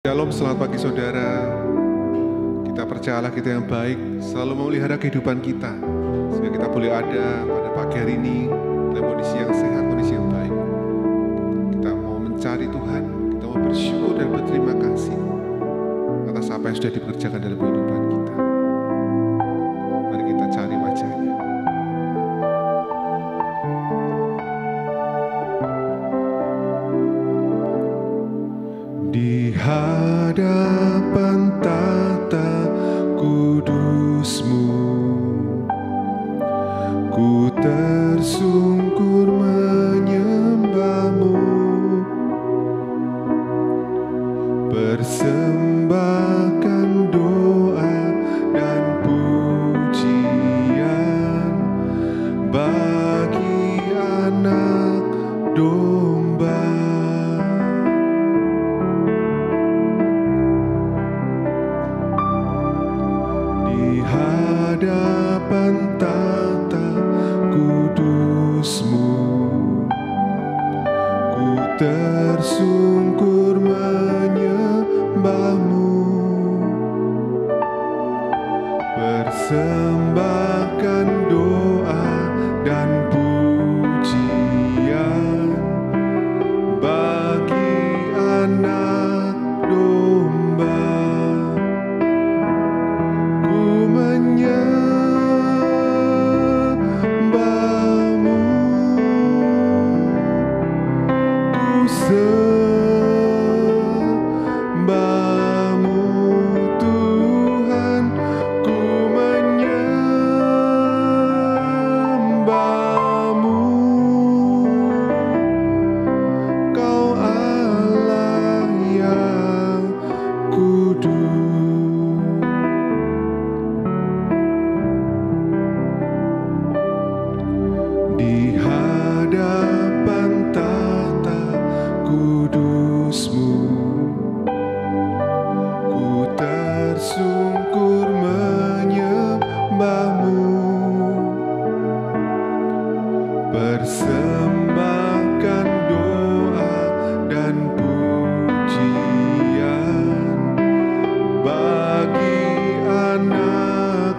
Shalom, selamat pagi saudara. Kita percaya Allah kita yang baik selalu memelihara kehidupan kita, sehingga kita boleh ada pada pagi hari ini dalam kondisi yang sehat, kondisi yang baik. Kita mau mencari Tuhan, kita mau bersyukur dan berterima kasih atas apa yang sudah dikerjakan dalam kehidupan kita. Mari kita cari wajahnya. Di hadapan tata kudus-Mu, ku tersungkur menyembah-Mu, persembahkan doa dan pujian bagi anak domba. Hadapan tata kudus-Mu, ku tersungkur menyembah-Mu, persembahkan doa dan pujian bagi anak domba.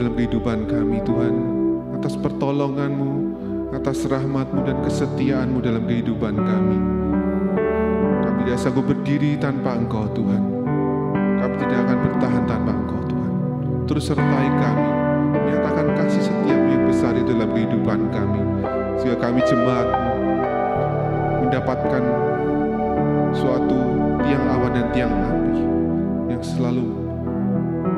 dalam kehidupan kami Tuhan, atas pertolongan-Mu, atas rahmat-Mu dan kesetiaan-Mu dalam kehidupan kami. Kami tidak sanggup berdiri tanpa Engkau Tuhan. Kami tidak akan bertahan tanpa Engkau Tuhan. Terus sertai kami, nyatakan kasih setiamu yang besar itu dalam kehidupan kami, sehingga kami jemaat-Mu mendapatkan suatu tiang awan dan tiang api yang selalu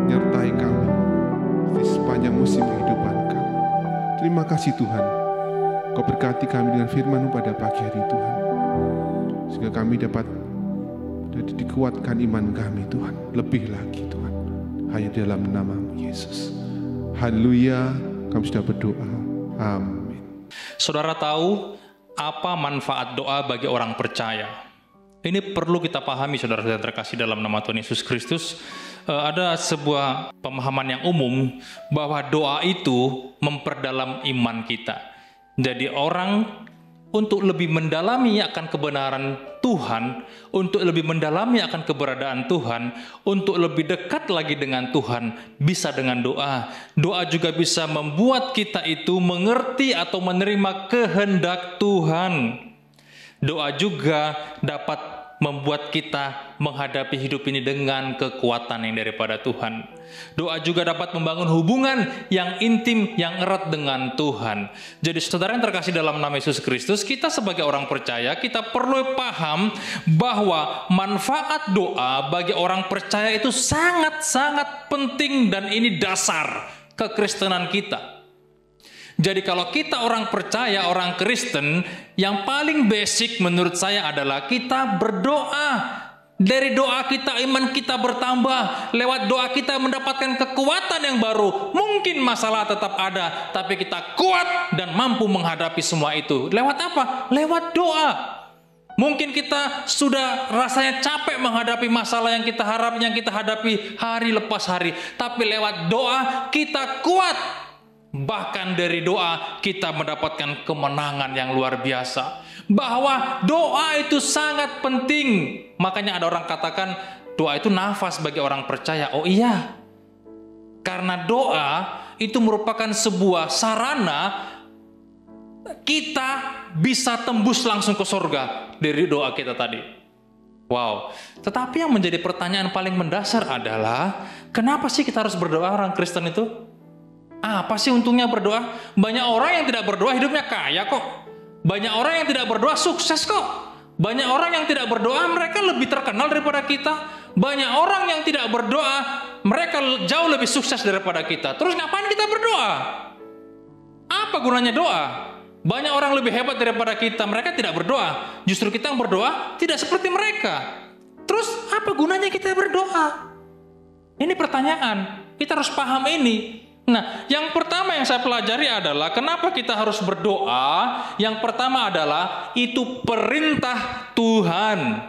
menyertai kami di sepanjang musim kehidupan kami. Terima kasih Tuhan, Kau berkati kami dengan firman-Mu pada pagi hari Tuhan, sehingga kami dapat dikuatkan iman kami Tuhan, lebih lagi Tuhan, hanya dalam nama-Mu Yesus. Haleluya, kami sudah berdoa. Amin. Saudara tahu apa manfaat doa bagi orang percaya? Ini perlu kita pahami, saudara-saudara terkasih dalam nama Tuhan Yesus Kristus. Ada sebuah pemahaman yang umum bahwa doa itu memperdalam iman kita. Jadi orang untuk lebih mendalami akan kebenaran Tuhan, untuk lebih mendalami akan keberadaan Tuhan, untuk lebih dekat lagi dengan Tuhan, bisa dengan doa. Doa juga bisa membuat kita itu mengerti atau menerima kehendak Tuhan. Doa juga dapat membuat kita menghadapi hidup ini dengan kekuatan yang daripada Tuhan. Doa juga dapat membangun hubungan yang intim, yang erat dengan Tuhan. Jadi saudara yang terkasih dalam nama Yesus Kristus, kita sebagai orang percaya, kita perlu paham bahwa manfaat doa bagi orang percaya itu sangat-sangat penting, dan ini dasar kekristenan kita. Jadi kalau kita orang percaya, orang Kristen, yang paling basic menurut saya adalah kita berdoa. Dari doa kita iman kita bertambah. Lewat doa kita mendapatkan kekuatan yang baru. Mungkin masalah tetap ada, tapi kita kuat dan mampu menghadapi semua itu. Lewat apa? Lewat doa. Mungkin kita sudah rasanya capek menghadapi masalah yang kita hadapi hari lepas hari. Tapi lewat doa kita kuat. Bahkan dari doa kita mendapatkan kemenangan yang luar biasa. Bahwa doa itu sangat penting. Makanya ada orang katakan doa itu nafas bagi orang percaya. Oh iya. Karena doa itu merupakan sebuah sarana kita bisa tembus langsung ke surga dari doa kita tadi. Wow. Tetapi yang menjadi pertanyaan paling mendasar adalah, kenapa sih kita harus berdoa orang Kristen itu? Apa sih untungnya berdoa? Banyak orang yang tidak berdoa hidupnya kaya kok. Banyak orang yang tidak berdoa sukses kok. Banyak orang yang tidak berdoa mereka lebih terkenal daripada kita. Banyak orang yang tidak berdoa mereka jauh lebih sukses daripada kita. Terus ngapain kita berdoa? Apa gunanya doa? Banyak orang lebih hebat daripada kita, mereka tidak berdoa. Justru kita yang berdoa tidak seperti mereka. Terus apa gunanya kita berdoa? Ini pertanyaan. Kita harus paham ini. Nah, yang pertama yang saya pelajari adalah kenapa kita harus berdoa. Yang pertama adalah itu perintah Tuhan.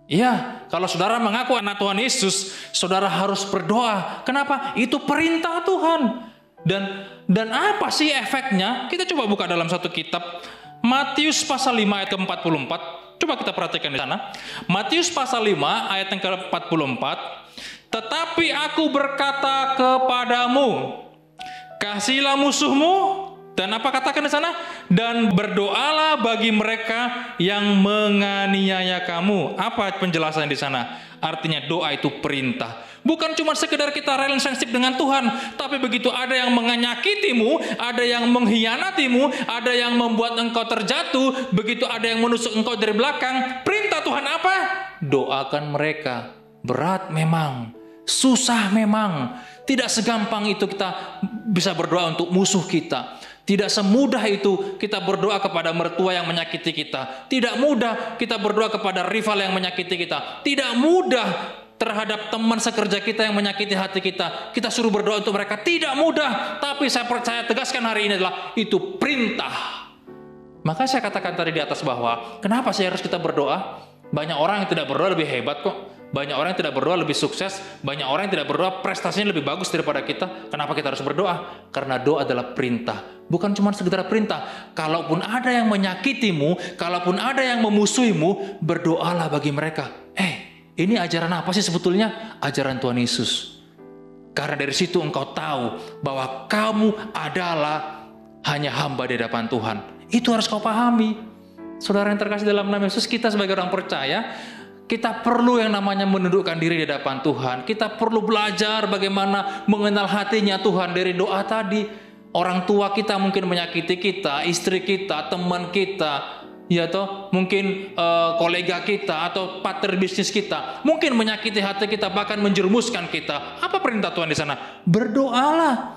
Iya, kalau saudara mengaku anak Tuhan Yesus, saudara harus berdoa. Kenapa? Itu perintah Tuhan. Dan apa sih efeknya? Kita coba buka dalam satu kitab, Matius pasal 5 ayat ke-44. Coba kita perhatikan di sana. Matius pasal 5 ayat yang ke-44. Tetapi aku berkata kepadamu, kasihilah musuhmu, dan apa katakan di sana? Dan berdoalah bagi mereka yang menganiaya kamu. Apa penjelasan di sana? Artinya doa itu perintah. Bukan cuma sekedar kita relationship dengan Tuhan, tapi begitu ada yang menyakitimu, ada yang mengkhianatimu, ada yang membuat engkau terjatuh, begitu ada yang menusuk engkau dari belakang, perintah Tuhan apa? Doakan mereka. Berat memang, susah memang. Tidak segampang itu kita bisa berdoa untuk musuh kita. Tidak semudah itu kita berdoa kepada mertua yang menyakiti kita. Tidak mudah kita berdoa kepada rival yang menyakiti kita. Tidak mudah terhadap teman sekerja kita yang menyakiti hati kita. Kita suruh berdoa untuk mereka. Tidak mudah. Tapi saya percaya, tegaskan hari ini adalah itu perintah. Maka saya katakan tadi di atas bahwa kenapa sih harus kita berdoa? Banyak orang yang tidak berdoa lebih hebat kok. Banyak orang yang tidak berdoa lebih sukses. Banyak orang yang tidak berdoa prestasinya lebih bagus daripada kita. Kenapa kita harus berdoa? Karena doa adalah perintah. Bukan cuma sekedar perintah. Kalaupun ada yang menyakitimu, kalaupun ada yang memusuhimu, berdoalah bagi mereka. Ini ajaran apa sih sebetulnya? Ajaran Tuhan Yesus. Karena dari situ engkau tahu bahwa kamu adalah hanya hamba di hadapan Tuhan. Itu harus kau pahami. Saudara yang terkasih dalam nama Yesus, kita sebagai orang percaya, kita perlu yang namanya menundukkan diri di hadapan Tuhan. Kita perlu belajar bagaimana mengenal hatinya Tuhan dari doa tadi. Orang tua kita mungkin menyakiti kita, istri kita, teman kita, ya toh, mungkin kolega kita atau partner bisnis kita, mungkin menyakiti hati kita, bahkan menjerumuskan kita. Apa perintah Tuhan di sana? Berdoalah.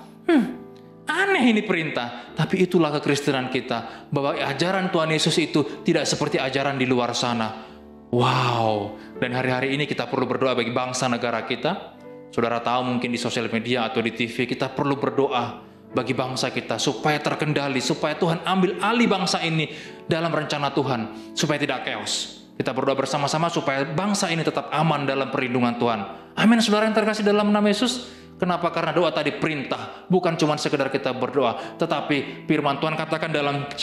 Aneh ini perintah, tapi itulah kekristenan kita, bahwa ajaran Tuhan Yesus itu tidak seperti ajaran di luar sana. Wow, dan hari-hari ini kita perlu berdoa bagi bangsa negara kita. Saudara tahu mungkin di sosial media atau di TV, kita perlu berdoa bagi bangsa kita supaya terkendali, supaya Tuhan ambil alih bangsa ini dalam rencana Tuhan, supaya tidak chaos. Kita berdoa bersama-sama supaya bangsa ini tetap aman dalam perlindungan Tuhan. Amin, saudara yang terkasih dalam nama Yesus. Kenapa? Karena doa tadi perintah, bukan cuma sekedar kita berdoa, tetapi firman Tuhan katakan dalam 1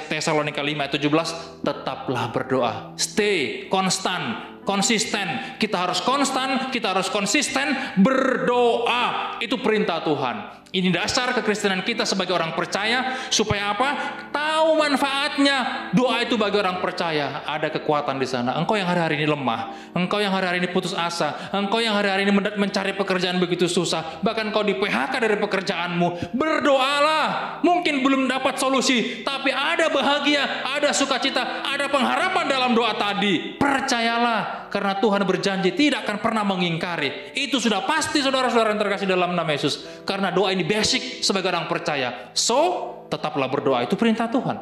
Tesalonika 5 ayat 17, tetaplah berdoa. Stay, konsisten. Kita harus konstan, kita harus konsisten berdoa. Itu perintah Tuhan. Ini dasar kekristenan kita sebagai orang percaya, supaya apa? Tahu manfaatnya. Doa itu bagi orang percaya, ada kekuatan di sana. Engkau yang hari-hari ini lemah, engkau yang hari-hari ini putus asa, engkau yang hari-hari ini mencari pekerjaan begitu susah, bahkan kau di PHK dari pekerjaanmu, berdoalah. Mungkin belum dapat solusi, tapi ada bahagia, ada sukacita, ada pengharapan dalam doa tadi. Percayalah, karena Tuhan berjanji tidak akan pernah mengingkari. Itu sudah pasti, saudara-saudara yang terkasih dalam nama Yesus. Karena doa ini basic sebagai orang percaya. So, tetaplah berdoa, itu perintah Tuhan.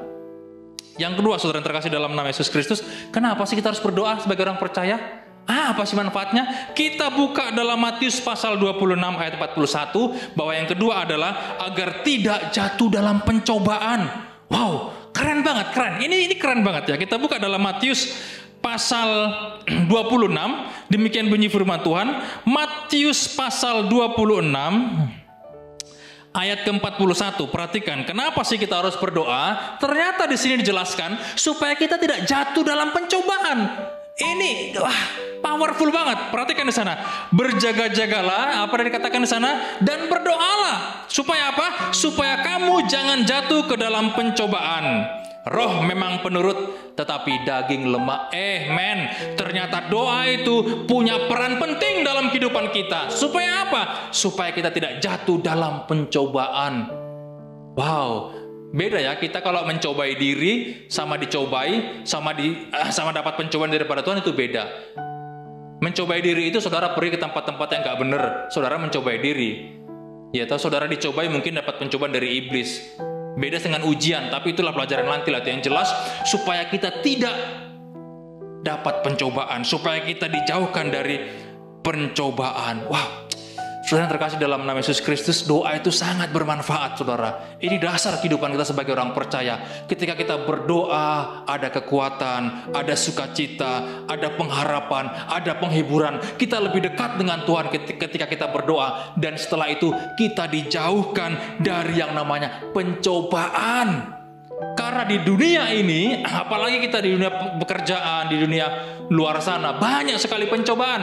Yang kedua, saudara yang terkasih dalam nama Yesus Kristus, kenapa sih kita harus berdoa sebagai orang percaya? Apa sih manfaatnya? Kita buka dalam Matius pasal 26 ayat 41, bahwa yang kedua adalah agar tidak jatuh dalam pencobaan. Wow, keren banget, keren. Ini keren banget ya. Kita buka dalam Matius pasal 26, demikian bunyi firman Tuhan. Matius pasal 26 ayat ke-41, perhatikan, kenapa sih kita harus berdoa? Ternyata di sini dijelaskan supaya kita tidak jatuh dalam pencobaan. Ini powerful banget. Perhatikan di sana. Berjaga-jagalah, apa yang dikatakan di sana, dan berdoalah. Supaya apa? Supaya kamu jangan jatuh ke dalam pencobaan. Roh memang penurut, tetapi daging lemah. Ternyata doa itu punya peran penting dalam kehidupan kita. Supaya apa? Supaya kita tidak jatuh dalam pencobaan. Wow, beda ya, kita kalau mencobai diri sama dicobai, sama dapat pencobaan daripada Tuhan, itu beda. Mencobai diri itu saudara pergi ke tempat-tempat yang gak benar, saudara mencobai diri. Ya, atau saudara dicobai mungkin dapat pencobaan dari iblis. Beda dengan ujian, tapi itulah pelajaran nanti lah. Yang jelas, supaya kita tidak dapat pencobaan, supaya kita dijauhkan dari pencobaan. Wah, saudara yang terkasih dalam nama Yesus Kristus, doa itu sangat bermanfaat, saudara. Ini dasar kehidupan kita sebagai orang percaya. Ketika kita berdoa, ada kekuatan, ada sukacita, ada pengharapan, ada penghiburan. Kita lebih dekat dengan Tuhan ketika kita berdoa. Dan setelah itu, kita dijauhkan dari yang namanya pencobaan. Karena di dunia ini, apalagi kita di dunia pekerjaan, di dunia luar sana, banyak sekali pencobaan.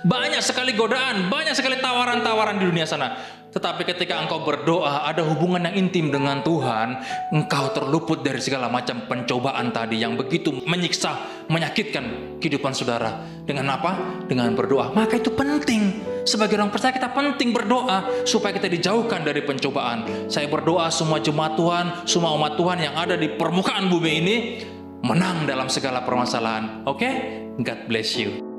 Banyak sekali godaan, banyak sekali tawaran-tawaran di dunia sana. Tetapi ketika engkau berdoa, ada hubungan yang intim dengan Tuhan, engkau terluput dari segala macam pencobaan tadi yang begitu menyiksa, menyakitkan kehidupan saudara. Dengan apa? Dengan berdoa. Maka itu penting. Sebagai orang percaya kita penting berdoa supaya kita dijauhkan dari pencobaan. Saya berdoa semua jemaat Tuhan, semua umat Tuhan yang ada di permukaan bumi ini menang dalam segala permasalahan. Oke? God bless you.